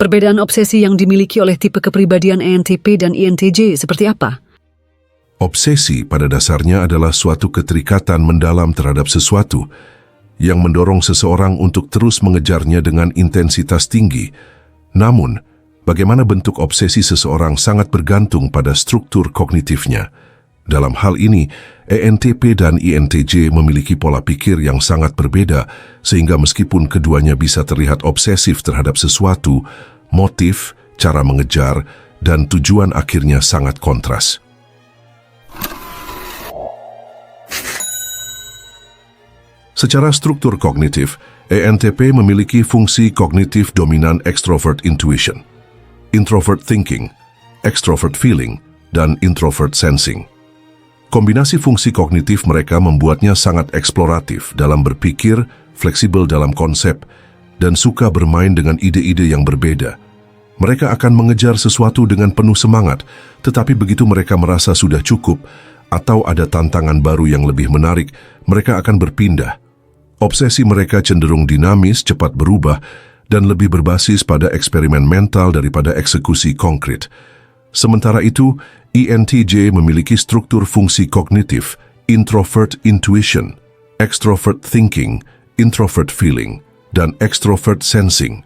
Perbedaan obsesi yang dimiliki oleh tipe kepribadian ENTP dan INTJ seperti apa? Obsesi pada dasarnya adalah suatu keterikatan mendalam terhadap sesuatu yang mendorong seseorang untuk terus mengejarnya dengan intensitas tinggi. Namun, bagaimana bentuk obsesi seseorang sangat bergantung pada struktur kognitifnya. Dalam hal ini, ENTP dan INTJ memiliki pola pikir yang sangat berbeda, sehingga meskipun keduanya bisa terlihat obsesif terhadap sesuatu, motif, cara mengejar, dan tujuan akhirnya sangat kontras. Secara struktur kognitif, ENTP memiliki fungsi kognitif dominan extrovert intuition, introvert thinking, extrovert feeling, dan introvert sensing. Kombinasi fungsi kognitif mereka membuatnya sangat eksploratif dalam berpikir, fleksibel dalam konsep, dan suka bermain dengan ide-ide yang berbeda. Mereka akan mengejar sesuatu dengan penuh semangat, tetapi begitu mereka merasa sudah cukup atau ada tantangan baru yang lebih menarik, mereka akan berpindah. Obsesi mereka cenderung dinamis, cepat berubah, dan lebih berbasis pada eksperimen mental daripada eksekusi konkret. Sementara itu, INTJ memiliki struktur fungsi kognitif, introvert intuition, extrovert thinking, introvert feeling, dan extrovert sensing.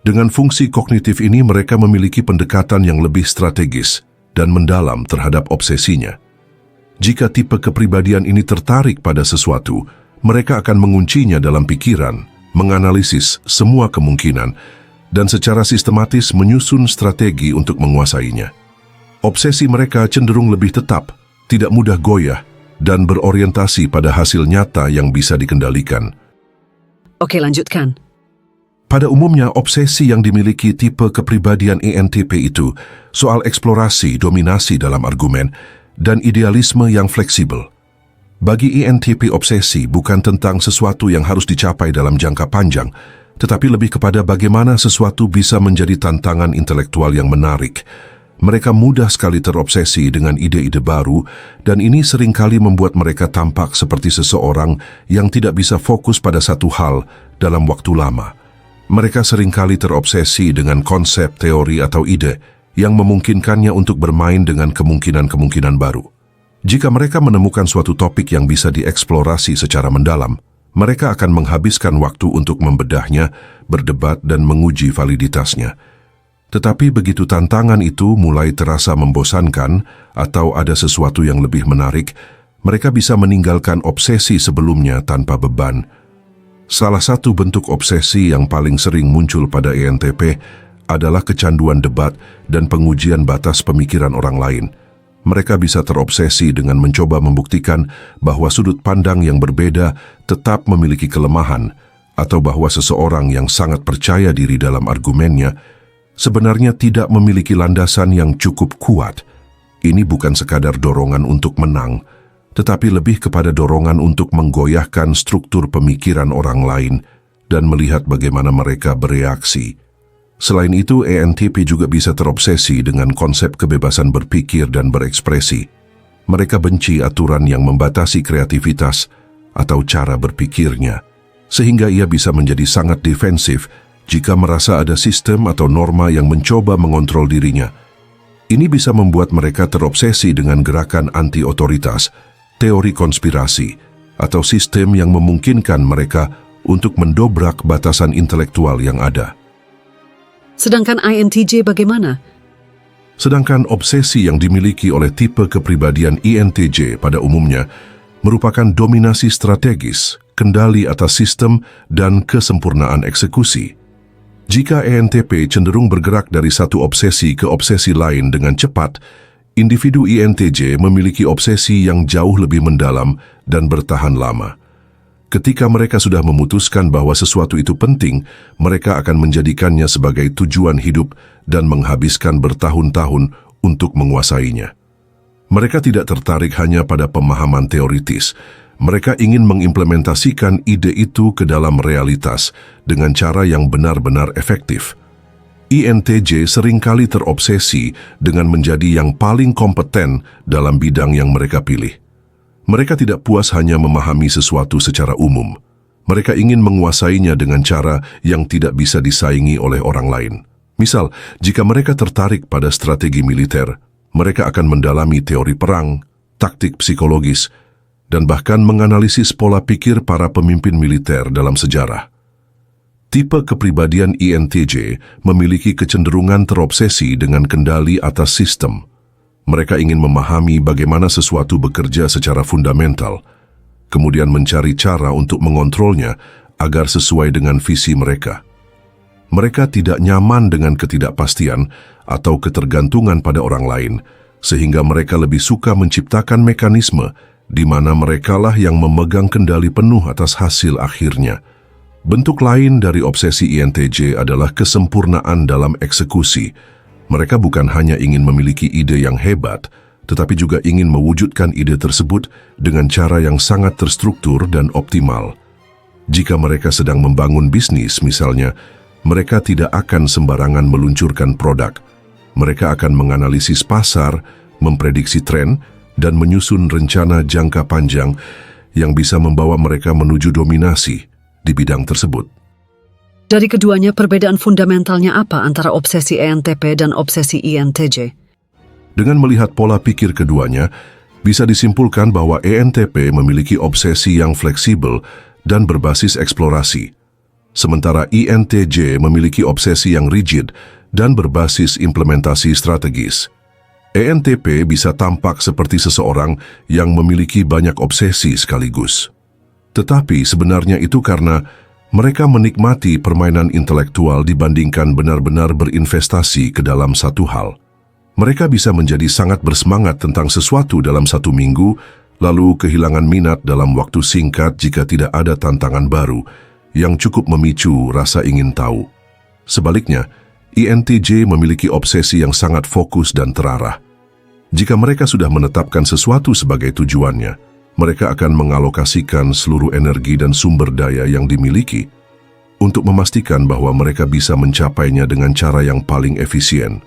Dengan fungsi kognitif ini mereka memiliki pendekatan yang lebih strategis dan mendalam terhadap obsesinya. Jika tipe kepribadian ini tertarik pada sesuatu, mereka akan menguncinya dalam pikiran, menganalisis semua kemungkinan, dan secara sistematis menyusun strategi untuk menguasainya. Obsesi mereka cenderung lebih tetap, tidak mudah goyah, dan berorientasi pada hasil nyata yang bisa dikendalikan. Oke, lanjutkan. Pada umumnya, obsesi yang dimiliki tipe kepribadian ENTP itu soal eksplorasi, dominasi dalam argumen, dan idealisme yang fleksibel. Bagi ENTP, obsesi bukan tentang sesuatu yang harus dicapai dalam jangka panjang, tetapi lebih kepada bagaimana sesuatu bisa menjadi tantangan intelektual yang menarik. Mereka mudah sekali terobsesi dengan ide-ide baru, dan ini seringkali membuat mereka tampak seperti seseorang yang tidak bisa fokus pada satu hal dalam waktu lama. Mereka seringkali terobsesi dengan konsep, teori, atau ide yang memungkinkannya untuk bermain dengan kemungkinan-kemungkinan baru. Jika mereka menemukan suatu topik yang bisa dieksplorasi secara mendalam, mereka akan menghabiskan waktu untuk membedahnya, berdebat, dan menguji validitasnya. Tetapi begitu tantangan itu mulai terasa membosankan atau ada sesuatu yang lebih menarik, mereka bisa meninggalkan obsesi sebelumnya tanpa beban. Salah satu bentuk obsesi yang paling sering muncul pada ENTP adalah kecanduan debat dan pengujian batas pemikiran orang lain. Mereka bisa terobsesi dengan mencoba membuktikan bahwa sudut pandang yang berbeda tetap memiliki kelemahan, atau bahwa seseorang yang sangat percaya diri dalam argumennya sebenarnya tidak memiliki landasan yang cukup kuat. Ini bukan sekadar dorongan untuk menang, tetapi lebih kepada dorongan untuk menggoyahkan struktur pemikiran orang lain dan melihat bagaimana mereka bereaksi. Selain itu, ENTP juga bisa terobsesi dengan konsep kebebasan berpikir dan berekspresi. Mereka benci aturan yang membatasi kreativitas atau cara berpikirnya, sehingga ia bisa menjadi sangat defensif jika merasa ada sistem atau norma yang mencoba mengontrol dirinya. Ini bisa membuat mereka terobsesi dengan gerakan anti-otoritas, teori konspirasi, atau sistem yang memungkinkan mereka untuk mendobrak batasan intelektual yang ada. Sedangkan INTJ bagaimana? Sedangkan obsesi yang dimiliki oleh tipe kepribadian INTJ pada umumnya merupakan dominasi strategis, kendali atas sistem, dan kesempurnaan eksekusi. Jika ENTP cenderung bergerak dari satu obsesi ke obsesi lain dengan cepat, individu INTJ memiliki obsesi yang jauh lebih mendalam dan bertahan lama. Ketika mereka sudah memutuskan bahwa sesuatu itu penting, mereka akan menjadikannya sebagai tujuan hidup dan menghabiskan bertahun-tahun untuk menguasainya. Mereka tidak tertarik hanya pada pemahaman teoritis. Mereka ingin mengimplementasikan ide itu ke dalam realitas dengan cara yang benar-benar efektif. INTJ seringkali terobsesi dengan menjadi yang paling kompeten dalam bidang yang mereka pilih. Mereka tidak puas hanya memahami sesuatu secara umum. Mereka ingin menguasainya dengan cara yang tidak bisa disaingi oleh orang lain. Misal, jika mereka tertarik pada strategi militer, mereka akan mendalami teori perang, taktik psikologis, dan bahkan menganalisis pola pikir para pemimpin militer dalam sejarah. Tipe kepribadian INTJ memiliki kecenderungan terobsesi dengan kendali atas sistem. Mereka ingin memahami bagaimana sesuatu bekerja secara fundamental, kemudian mencari cara untuk mengontrolnya agar sesuai dengan visi mereka. Mereka tidak nyaman dengan ketidakpastian atau ketergantungan pada orang lain, sehingga mereka lebih suka menciptakan mekanisme di mana merekalah yang memegang kendali penuh atas hasil akhirnya. Bentuk lain dari obsesi INTJ adalah kesempurnaan dalam eksekusi. Mereka bukan hanya ingin memiliki ide yang hebat, tetapi juga ingin mewujudkan ide tersebut dengan cara yang sangat terstruktur dan optimal. Jika mereka sedang membangun bisnis misalnya, mereka tidak akan sembarangan meluncurkan produk. Mereka akan menganalisis pasar, memprediksi tren, dan menyusun rencana jangka panjang yang bisa membawa mereka menuju dominasi di bidang tersebut. Dari keduanya, perbedaan fundamentalnya apa antara obsesi ENTP dan obsesi INTJ? Dengan melihat pola pikir keduanya, bisa disimpulkan bahwa ENTP memiliki obsesi yang fleksibel dan berbasis eksplorasi, sementara INTJ memiliki obsesi yang rigid dan berbasis implementasi strategis. ENTP bisa tampak seperti seseorang yang memiliki banyak obsesi sekaligus. Tetapi sebenarnya itu karena mereka menikmati permainan intelektual dibandingkan benar-benar berinvestasi ke dalam satu hal. Mereka bisa menjadi sangat bersemangat tentang sesuatu dalam satu minggu, lalu kehilangan minat dalam waktu singkat jika tidak ada tantangan baru yang cukup memicu rasa ingin tahu. Sebaliknya, INTJ memiliki obsesi yang sangat fokus dan terarah. Jika mereka sudah menetapkan sesuatu sebagai tujuannya, mereka akan mengalokasikan seluruh energi dan sumber daya yang dimiliki untuk memastikan bahwa mereka bisa mencapainya dengan cara yang paling efisien.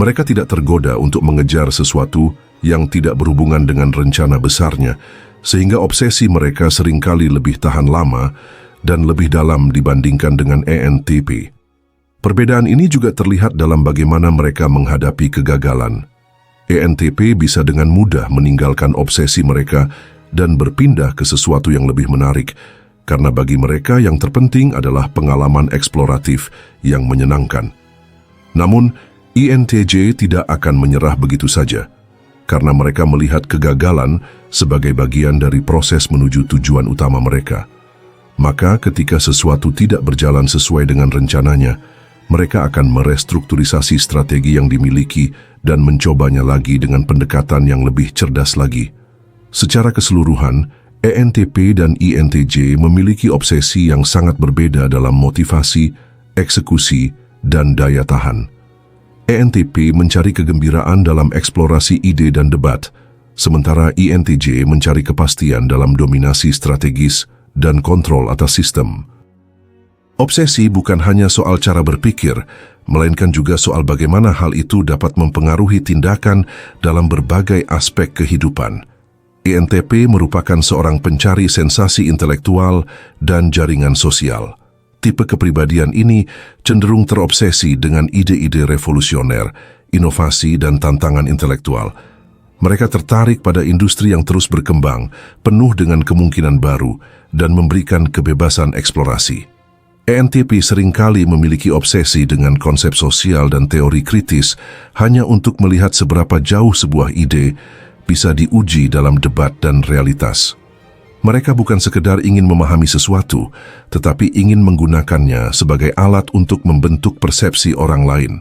Mereka tidak tergoda untuk mengejar sesuatu yang tidak berhubungan dengan rencana besarnya, sehingga obsesi mereka seringkali lebih tahan lama dan lebih dalam dibandingkan dengan ENTP. Perbedaan ini juga terlihat dalam bagaimana mereka menghadapi kegagalan. ENTP bisa dengan mudah meninggalkan obsesi mereka dan berpindah ke sesuatu yang lebih menarik, karena bagi mereka yang terpenting adalah pengalaman eksploratif yang menyenangkan. Namun, INTJ tidak akan menyerah begitu saja, karena mereka melihat kegagalan sebagai bagian dari proses menuju tujuan utama mereka. Maka ketika sesuatu tidak berjalan sesuai dengan rencananya, mereka akan merestrukturisasi strategi yang dimiliki dan mencobanya lagi dengan pendekatan yang lebih cerdas lagi. Secara keseluruhan, ENTP dan INTJ memiliki obsesi yang sangat berbeda dalam motivasi, eksekusi, dan daya tahan. ENTP mencari kegembiraan dalam eksplorasi ide dan debat, sementara INTJ mencari kepastian dalam dominasi strategis dan kontrol atas sistem. Obsesi bukan hanya soal cara berpikir, melainkan juga soal bagaimana hal itu dapat mempengaruhi tindakan dalam berbagai aspek kehidupan. INTP merupakan seorang pencari sensasi intelektual dan jaringan sosial. Tipe kepribadian ini cenderung terobsesi dengan ide-ide revolusioner, inovasi, dan tantangan intelektual. Mereka tertarik pada industri yang terus berkembang, penuh dengan kemungkinan baru, dan memberikan kebebasan eksplorasi. ENTP seringkali memiliki obsesi dengan konsep sosial dan teori kritis hanya untuk melihat seberapa jauh sebuah ide bisa diuji dalam debat dan realitas. Mereka bukan sekedar ingin memahami sesuatu, tetapi ingin menggunakannya sebagai alat untuk membentuk persepsi orang lain.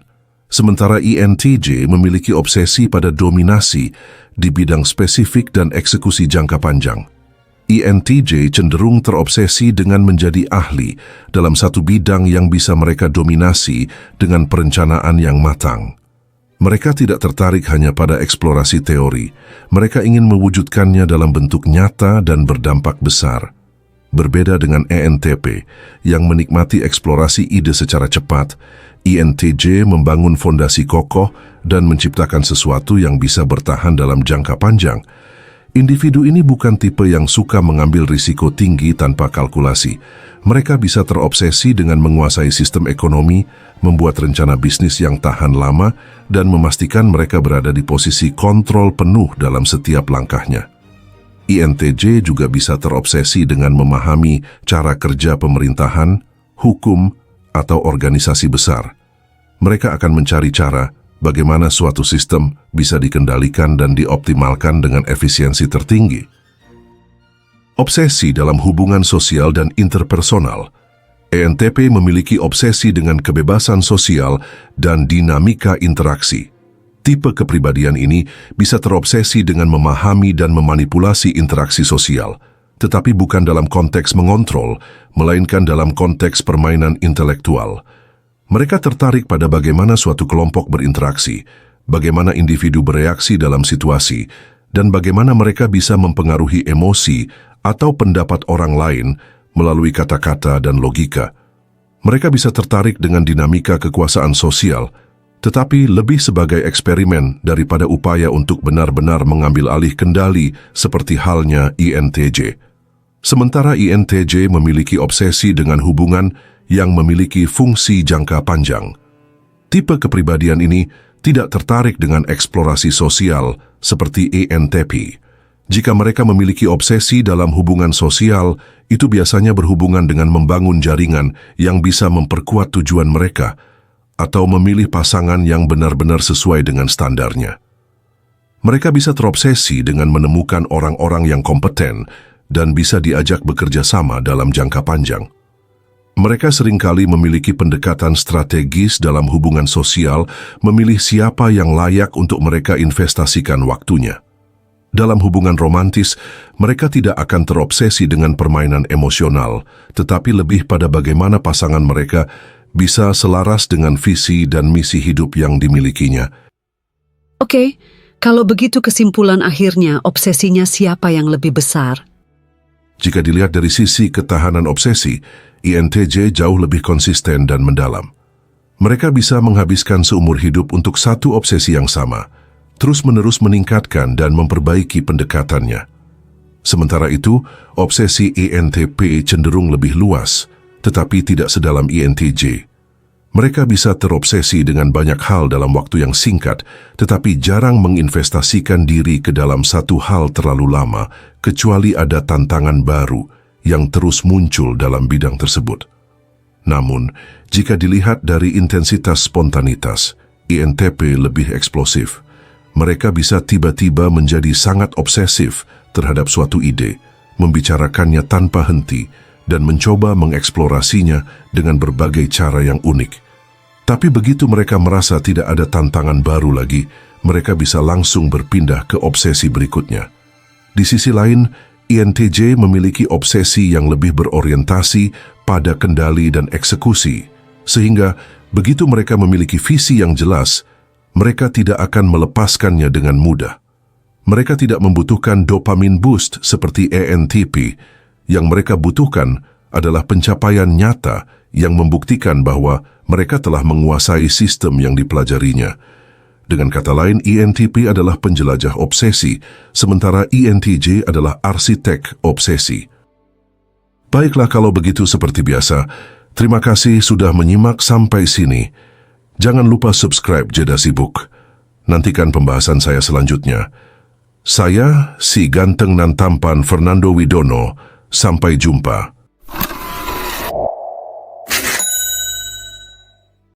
Sementara INTJ memiliki obsesi pada dominasi di bidang spesifik dan eksekusi jangka panjang. INTJ cenderung terobsesi dengan menjadi ahli dalam satu bidang yang bisa mereka dominasi dengan perencanaan yang matang. Mereka tidak tertarik hanya pada eksplorasi teori, mereka ingin mewujudkannya dalam bentuk nyata dan berdampak besar. Berbeda dengan ENTP yang menikmati eksplorasi ide secara cepat, INTJ membangun fondasi kokoh dan menciptakan sesuatu yang bisa bertahan dalam jangka panjang. Individu ini bukan tipe yang suka mengambil risiko tinggi tanpa kalkulasi. Mereka bisa terobsesi dengan menguasai sistem ekonomi, membuat rencana bisnis yang tahan lama, dan memastikan mereka berada di posisi kontrol penuh dalam setiap langkahnya. INTJ juga bisa terobsesi dengan memahami cara kerja pemerintahan, hukum, atau organisasi besar. Mereka akan mencari cara bagaimana suatu sistem bisa dikendalikan dan dioptimalkan dengan efisiensi tertinggi. Obsesi dalam hubungan sosial dan interpersonal. ENTP memiliki obsesi dengan kebebasan sosial dan dinamika interaksi. Tipe kepribadian ini bisa terobsesi dengan memahami dan memanipulasi interaksi sosial, tetapi bukan dalam konteks mengontrol, melainkan dalam konteks permainan intelektual. Mereka tertarik pada bagaimana suatu kelompok berinteraksi, bagaimana individu bereaksi dalam situasi, dan bagaimana mereka bisa mempengaruhi emosi atau pendapat orang lain melalui kata-kata dan logika. Mereka bisa tertarik dengan dinamika kekuasaan sosial, tetapi lebih sebagai eksperimen daripada upaya untuk benar-benar mengambil alih kendali seperti halnya INTJ. Sementara INTJ memiliki obsesi dengan hubungan yang memiliki fungsi jangka panjang. Tipe kepribadian ini tidak tertarik dengan eksplorasi sosial seperti ENTP. Jika mereka memiliki obsesi dalam hubungan sosial, itu biasanya berhubungan dengan membangun jaringan yang bisa memperkuat tujuan mereka atau memilih pasangan yang benar-benar sesuai dengan standarnya. Mereka bisa terobsesi dengan menemukan orang-orang yang kompeten dan bisa diajak bekerja sama dalam jangka panjang. Mereka seringkali memiliki pendekatan strategis dalam hubungan sosial, memilih siapa yang layak untuk mereka investasikan waktunya. Dalam hubungan romantis, mereka tidak akan terobsesi dengan permainan emosional, tetapi lebih pada bagaimana pasangan mereka bisa selaras dengan visi dan misi hidup yang dimilikinya. Oke, kalau begitu kesimpulan akhirnya obsesinya siapa yang lebih besar? Jika dilihat dari sisi ketahanan obsesi, INTJ jauh lebih konsisten dan mendalam. Mereka bisa menghabiskan seumur hidup untuk satu obsesi yang sama, terus-menerus meningkatkan dan memperbaiki pendekatannya. Sementara itu, obsesi INTP cenderung lebih luas, tetapi tidak sedalam INTJ. Mereka bisa terobsesi dengan banyak hal dalam waktu yang singkat, tetapi jarang menginvestasikan diri ke dalam satu hal terlalu lama, kecuali ada tantangan baru yang terus muncul dalam bidang tersebut. Namun, jika dilihat dari intensitas spontanitas, INTP lebih eksplosif. Mereka bisa tiba-tiba menjadi sangat obsesif terhadap suatu ide, membicarakannya tanpa henti, dan mencoba mengeksplorasinya dengan berbagai cara yang unik. Tapi begitu mereka merasa tidak ada tantangan baru lagi, mereka bisa langsung berpindah ke obsesi berikutnya. Di sisi lain, INTJ memiliki obsesi yang lebih berorientasi pada kendali dan eksekusi, sehingga begitu mereka memiliki visi yang jelas, mereka tidak akan melepaskannya dengan mudah. Mereka tidak membutuhkan dopamine boost seperti ENTP. Yang mereka butuhkan adalah pencapaian nyata yang membuktikan bahwa mereka telah menguasai sistem yang dipelajarinya. Dengan kata lain, INTP adalah penjelajah obsesi, sementara INTJ adalah arsitek obsesi. Baiklah kalau begitu seperti biasa. Terima kasih sudah menyimak sampai sini. Jangan lupa subscribe Jeda Sibuk. Nantikan pembahasan saya selanjutnya. Saya, si ganteng nan tampan Fernando Widono. Sampai jumpa.